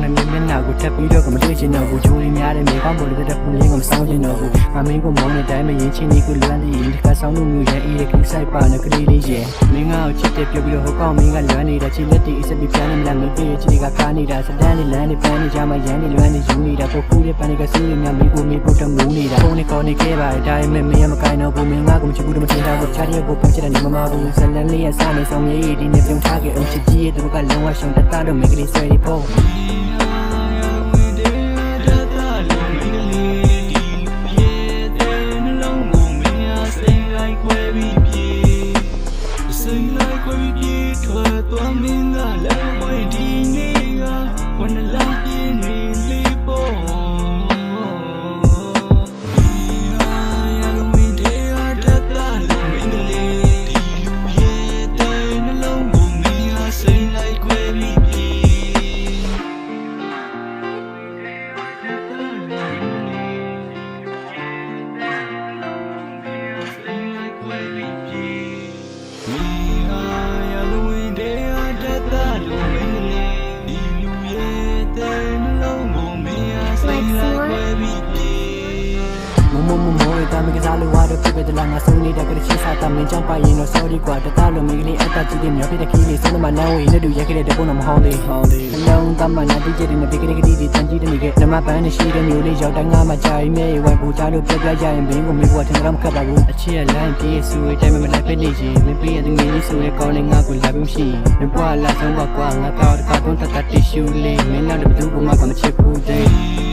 င်းနဲ့မျက်နှာကိုထပ်ပြီးတော့ကမတွေ့ချင်တော့ဘူးဂျိုးရီများတဲ့မြေကောင်းပေါ်တဲ့ဖုန်လေးကမဆောင်ချင်တော့ဘူးငါမင်းကိုမောင်းတဲ့အတိုင်းမရင်ချင်းလေးကိုလွမ်းတည်ရင်ဒီကဆောင်လို့မျိုးရဲ့အေးရဲ့ကူးဆိုင်ပါနဲ့ကလေးလေးရဲ့မင်းငါ့ကိုချစ်တဲ့ပြောပြီးတော့ဟိုကောင်မင်းကလွမ်းနေတာချစ်လက်တီအစ်ပ်ပြီးပြန်နေမလားမင်းပြေချစ်တွေကကားနေတာစတန်းလေးလမ်းလေးပန်းနေကြမှာရမ်းနေလွမ်းနေယူနေတာပိုကူတဲ့ပန်းတွေကစူးရများမင်းကိုမေးဖို့တငူးနေတာဖုန်းနဲ့ခေါ်နေခဲ့ပါဒါပေမဲ့မင်းမကိုင်းတော့ဘူးမင်းငါ့ကိုမချစ်ဘူးတော့မထင်တာဘူးချားတဲ့ကိုပုံချတဲ့နေမမဘူးဇလန်လေးရဲ့စားနေဆောင်ရေးဒီနေ့ပြုံးထားခဲ့အောင်ချစ်ကြီးရဲ့သူကလုံးဝရှုံတတ်တော့မင်းကလေးဆွဲနေဖို့တာမကစားလို့ဝါတော့ပြတဲ့လာငါဆုံးနေတဲ့ကလေးချစ်စားတာမင်းကြောင့်ပါရင်တော့ sorry ကွာတသားလိုမိကလေးအတက်ကြီးတဲ့မြောက်ပြတဲ့ခီးလေးဆုံးမလမ်းဝေးနဲ့တူရက်ခဲ့တဲ့ပုံတော့မဟောင်းသေးအလုံးတမနာတိကျတဲ့ဒီကလေးကလေးတန်ကြီးတဲ့နေကနမပန်းနဲ့ရှိတဲ့မျိုးလေးရောက်တိုင်းငါမှကြာရင်မဲဝိုင်ပူကြလို့ပြပြကြရင်ဘင်းကိုမေးဖို့ထင်တော့မခက်ပါဘူးအချစ်ရလိုင်းပြေးဆူရဲ့တိုင်းမလိုက်ပဲနေချင်မပေးရတဲ့ငယ်လေးဆိုရဲကောင်းနေငါကိုလာပြီးမရှိမပွားလာဆုံးကွာငါတော့တကားတုံးတတ်တီရှူလေးမင်းနောက်တော့ဘူးကမှမချစ်ဘူးတဲ့